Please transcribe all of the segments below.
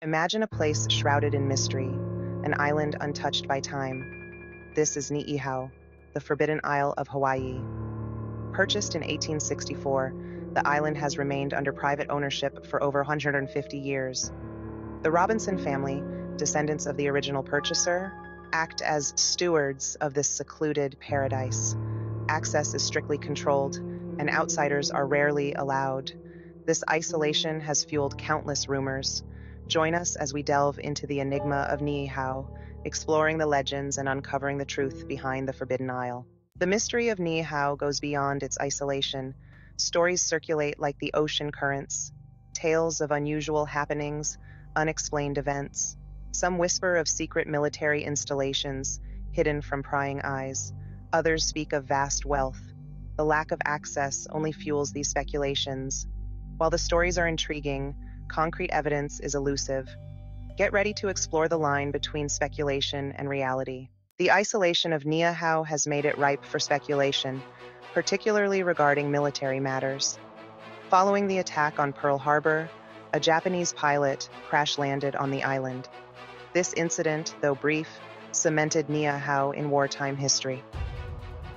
Imagine a place shrouded in mystery, an island untouched by time. This is Niihau, the Forbidden Isle of Hawaii. Purchased in 1864, the island has remained under private ownership for over 150 years. The Robinson family, descendants of the original purchaser, act as stewards of this secluded paradise. Access is strictly controlled, and outsiders are rarely allowed. This isolation has fueled countless rumors. Join us as we delve into the enigma of Niihau, exploring the legends and uncovering the truth behind the Forbidden Isle. The mystery of Niihau goes beyond its isolation. Stories circulate like the ocean currents, tales of unusual happenings, unexplained events. Some whisper of secret military installations hidden from prying eyes. Others speak of vast wealth. The lack of access only fuels these speculations. While the stories are intriguing, concrete evidence is elusive. Get ready to explore the line between speculation and reality. The isolation of Niihau has made it ripe for speculation, particularly regarding military matters. Following the attack on Pearl Harbor, a Japanese pilot crash-landed on the island. This incident, though brief, cemented Niihau in wartime history.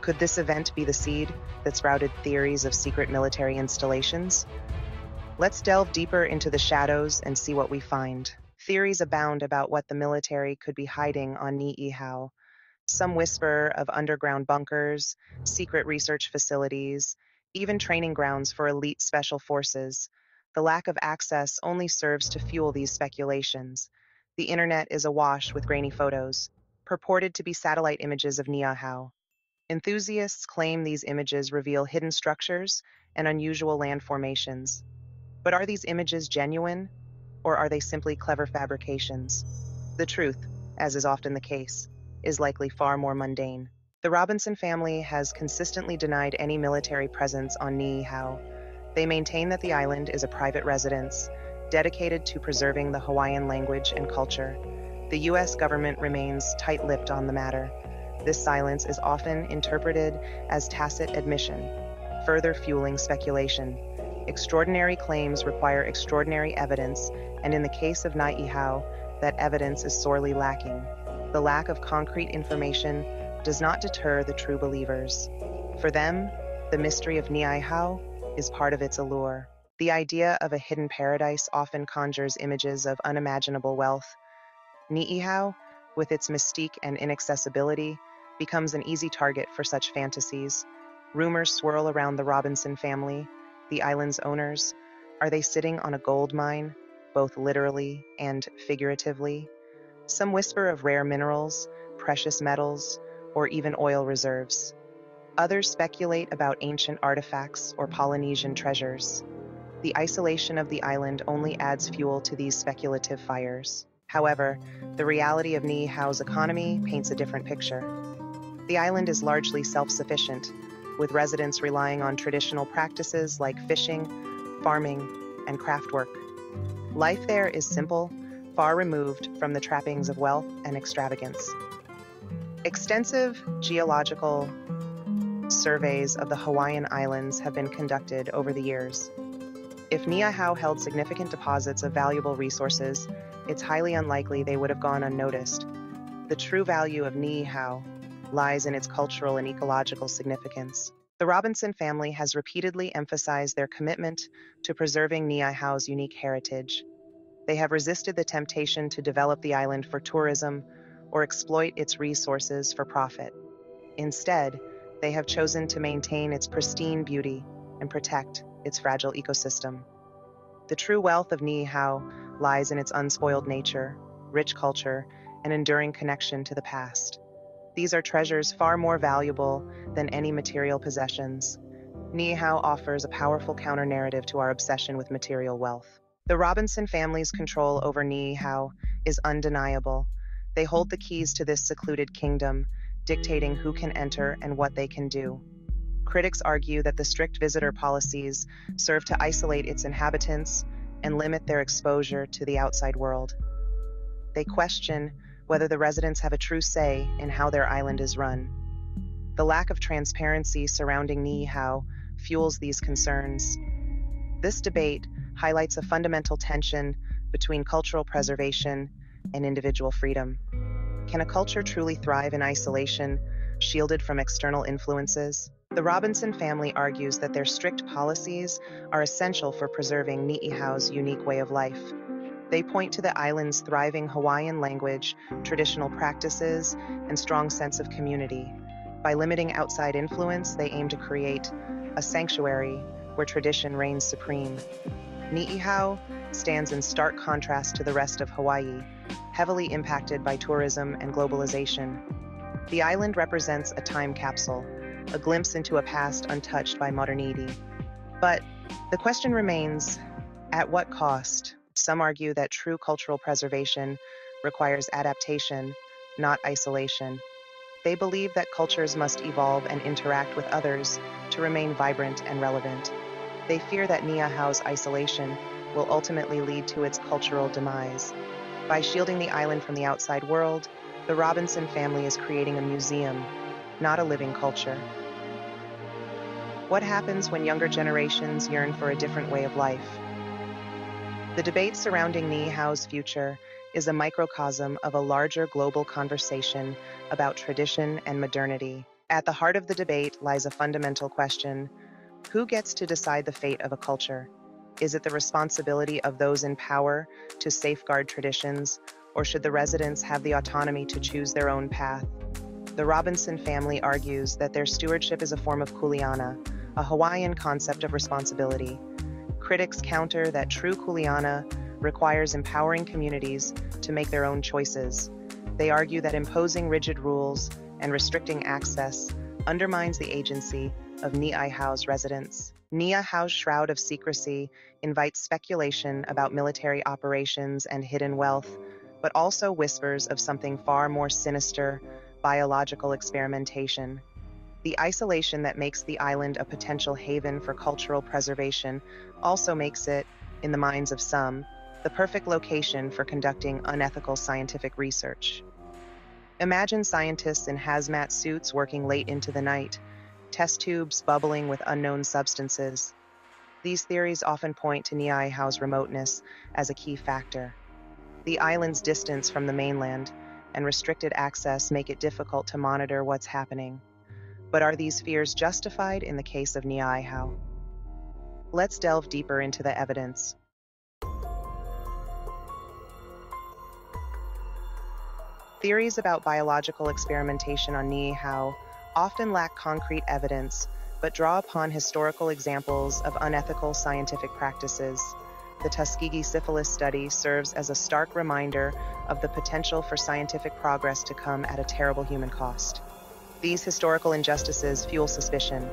Could this event be the seed that sprouted theories of secret military installations? Let's delve deeper into the shadows and see what we find. Theories abound about what the military could be hiding on Niihau. Some whisper of underground bunkers, secret research facilities, even training grounds for elite special forces. The lack of access only serves to fuel these speculations. The internet is awash with grainy photos, purported to be satellite images of Niihau. Enthusiasts claim these images reveal hidden structures and unusual land formations. But are these images genuine, or are they simply clever fabrications? The truth, as is often the case, is likely far more mundane. The Robinson family has consistently denied any military presence on Niihau. They maintain that the island is a private residence, dedicated to preserving the Hawaiian language and culture. The U.S. government remains tight-lipped on the matter. This silence is often interpreted as tacit admission, further fueling speculation. Extraordinary claims require extraordinary evidence, and in the case of Niihau, that evidence is sorely lacking. The lack of concrete information does not deter the true believers. For them, the mystery of Niihau is part of its allure. The idea of a hidden paradise often conjures images of unimaginable wealth. Niihau, with its mystique and inaccessibility, becomes an easy target for such fantasies. Rumors swirl around the Robinson family, the island's owners. Are they sitting on a gold mine, both literally and figuratively? Some whisper of rare minerals, precious metals, or even oil reserves. Others speculate about ancient artifacts or Polynesian treasures. The isolation of the island only adds fuel to these speculative fires. However, the reality of Niihau's economy paints a different picture. The island is largely self-sufficient, with residents relying on traditional practices like fishing, farming, and craft work. Life there is simple, far removed from the trappings of wealth and extravagance. Extensive geological surveys of the Hawaiian Islands have been conducted over the years. If Niihau held significant deposits of valuable resources, it's highly unlikely they would have gone unnoticed. The true value of Niihau lies in its cultural and ecological significance. The Robinson family has repeatedly emphasized their commitment to preserving Niihau's unique heritage. They have resisted the temptation to develop the island for tourism or exploit its resources for profit. Instead, they have chosen to maintain its pristine beauty and protect its fragile ecosystem. The true wealth of Niihau lies in its unspoiled nature, rich culture, and enduring connection to the past. These are treasures far more valuable than any material possessions. Niihau offers a powerful counter-narrative to our obsession with material wealth. The Robinson family's control over Niihau is undeniable. They hold the keys to this secluded kingdom, dictating who can enter and what they can do. Critics argue that the strict visitor policies serve to isolate its inhabitants and limit their exposure to the outside world. They question whether the residents have a true say in how their island is run. The lack of transparency surrounding Niihau fuels these concerns. This debate highlights a fundamental tension between cultural preservation and individual freedom. Can a culture truly thrive in isolation, shielded from external influences? The Robinson family argues that their strict policies are essential for preserving Niihau's unique way of life. They point to the island's thriving Hawaiian language, traditional practices, and strong sense of community. By limiting outside influence, they aim to create a sanctuary where tradition reigns supreme. Niihau stands in stark contrast to the rest of Hawaii, heavily impacted by tourism and globalization. The island represents a time capsule, a glimpse into a past untouched by modernity. But the question remains, at what cost? Some argue that true cultural preservation requires adaptation, not isolation. They believe that cultures must evolve and interact with others to remain vibrant and relevant. They fear that Niihau's isolation will ultimately lead to its cultural demise. By shielding the island from the outside world, the Robinson family is creating a museum, not a living culture. What happens when younger generations yearn for a different way of life? The debate surrounding Niihau's future is a microcosm of a larger global conversation about tradition and modernity. At the heart of the debate lies a fundamental question: who gets to decide the fate of a culture? Is it the responsibility of those in power to safeguard traditions, or should the residents have the autonomy to choose their own path? The Robinson family argues that their stewardship is a form of kuleana, a Hawaiian concept of responsibility. Critics counter that true kuleana requires empowering communities to make their own choices. They argue that imposing rigid rules and restricting access undermines the agency of Niihau's residents. Niihau's shroud of secrecy invites speculation about military operations and hidden wealth, but also whispers of something far more sinister: biological experimentation. The isolation that makes the island a potential haven for cultural preservation also makes it, in the minds of some, the perfect location for conducting unethical scientific research. Imagine scientists in hazmat suits working late into the night, test tubes bubbling with unknown substances. These theories often point to Niihau's remoteness as a key factor. The island's distance from the mainland and restricted access make it difficult to monitor what's happening. But are these fears justified in the case of Niihau? Let's delve deeper into the evidence. Theories about biological experimentation on Niihau often lack concrete evidence, but draw upon historical examples of unethical scientific practices. The Tuskegee syphilis study serves as a stark reminder of the potential for scientific progress to come at a terrible human cost. These historical injustices fuel suspicion,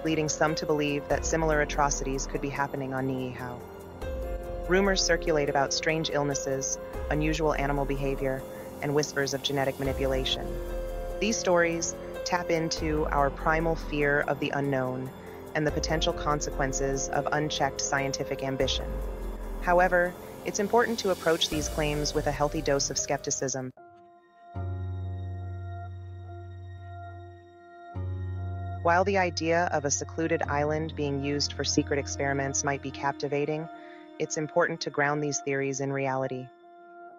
leading some to believe that similar atrocities could be happening on Niihau. Rumors circulate about strange illnesses, unusual animal behavior, and whispers of genetic manipulation. These stories tap into our primal fear of the unknown and the potential consequences of unchecked scientific ambition. However, it's important to approach these claims with a healthy dose of skepticism. While the idea of a secluded island being used for secret experiments might be captivating, it's important to ground these theories in reality.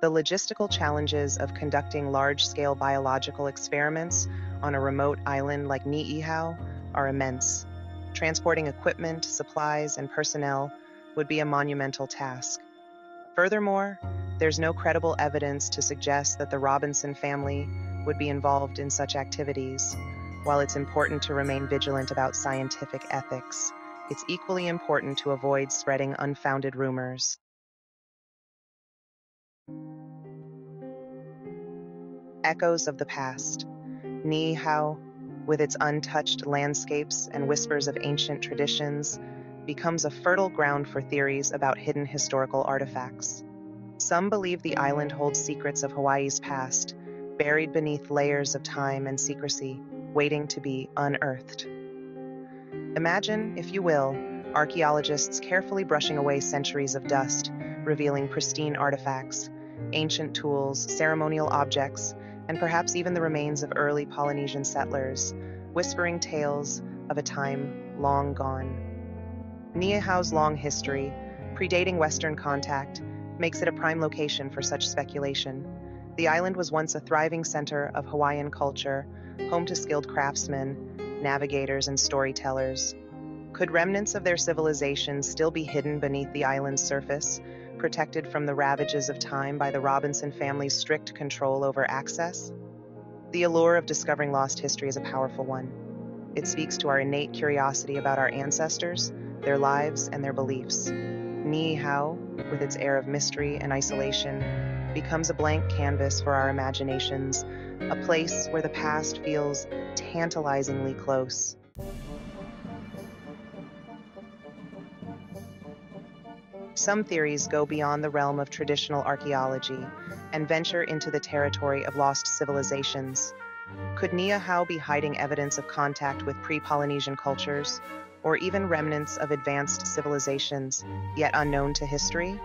The logistical challenges of conducting large-scale biological experiments on a remote island like Niihau are immense. Transporting equipment, supplies, and personnel would be a monumental task. Furthermore, there's no credible evidence to suggest that the Robinson family would be involved in such activities. While it's important to remain vigilant about scientific ethics, it's equally important to avoid spreading unfounded rumors. Echoes of the past. Niihau, with its untouched landscapes and whispers of ancient traditions, becomes a fertile ground for theories about hidden historical artifacts. Some believe the island holds secrets of Hawaii's past, buried beneath layers of time and secrecy, waiting to be unearthed. Imagine, if you will, archaeologists carefully brushing away centuries of dust, revealing pristine artifacts, ancient tools, ceremonial objects, and perhaps even the remains of early Polynesian settlers, whispering tales of a time long gone. Niihau's long history, predating Western contact, makes it a prime location for such speculation. The island was once a thriving center of Hawaiian culture, home to skilled craftsmen, navigators, and storytellers. Could remnants of their civilization still be hidden beneath the island's surface, protected from the ravages of time by the Robinson family's strict control over access? The allure of discovering lost history is a powerful one. It speaks to our innate curiosity about our ancestors, their lives, and their beliefs. Niihau, with its air of mystery and isolation, becomes a blank canvas for our imaginations, a place where the past feels tantalizingly close. Some theories go beyond the realm of traditional archaeology and venture into the territory of lost civilizations. Could Niihau be hiding evidence of contact with pre-Polynesian cultures, or even remnants of advanced civilizations, yet unknown to history?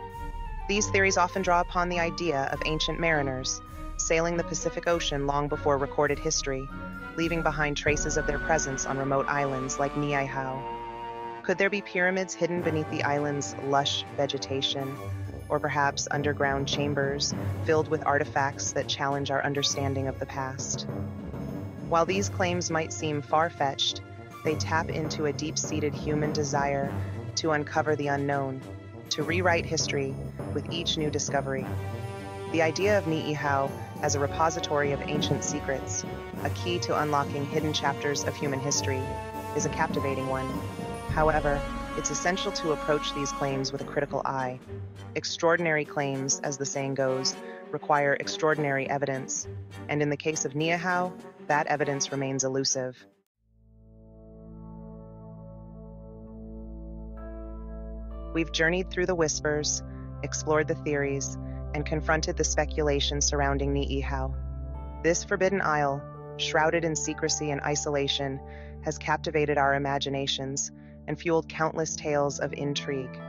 These theories often draw upon the idea of ancient mariners, sailing the Pacific Ocean long before recorded history, leaving behind traces of their presence on remote islands like Niihau. Could there be pyramids hidden beneath the island's lush vegetation, or perhaps underground chambers filled with artifacts that challenge our understanding of the past? While these claims might seem far-fetched, they tap into a deep-seated human desire to uncover the unknown, to rewrite history with each new discovery. The idea of Niihau as a repository of ancient secrets, a key to unlocking hidden chapters of human history, is a captivating one. However, it's essential to approach these claims with a critical eye. Extraordinary claims, as the saying goes, require extraordinary evidence, and in the case of Niihau, that evidence remains elusive. We've journeyed through the whispers, explored the theories, and confronted the speculation surrounding Niihau. This forbidden isle, shrouded in secrecy and isolation, has captivated our imaginations and fueled countless tales of intrigue.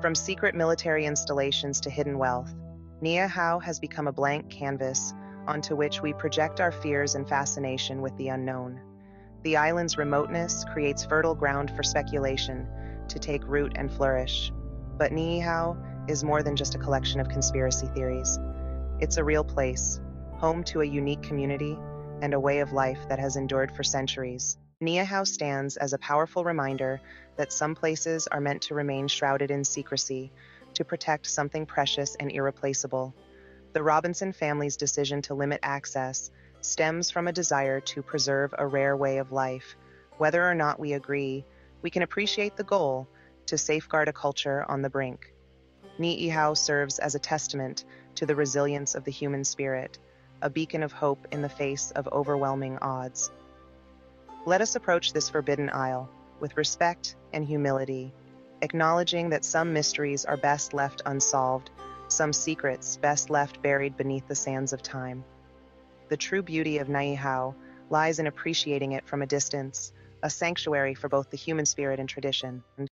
From secret military installations to hidden wealth, Niihau has become a blank canvas onto which we project our fears and fascination with the unknown. The island's remoteness creates fertile ground for speculation to take root and flourish. But Niihau is more than just a collection of conspiracy theories. It's a real place, home to a unique community and a way of life that has endured for centuries. Niihau stands as a powerful reminder that some places are meant to remain shrouded in secrecy to protect something precious and irreplaceable. The Robinson family's decision to limit access stems from a desire to preserve a rare way of life. Whether or not we agree, we can appreciate the goal to safeguard a culture on the brink. Niihau serves as a testament to the resilience of the human spirit, a beacon of hope in the face of overwhelming odds. Let us approach this forbidden isle with respect and humility, acknowledging that some mysteries are best left unsolved, some secrets best left buried beneath the sands of time. The true beauty of Niihau lies in appreciating it from a distance, a sanctuary for both the human spirit and tradition.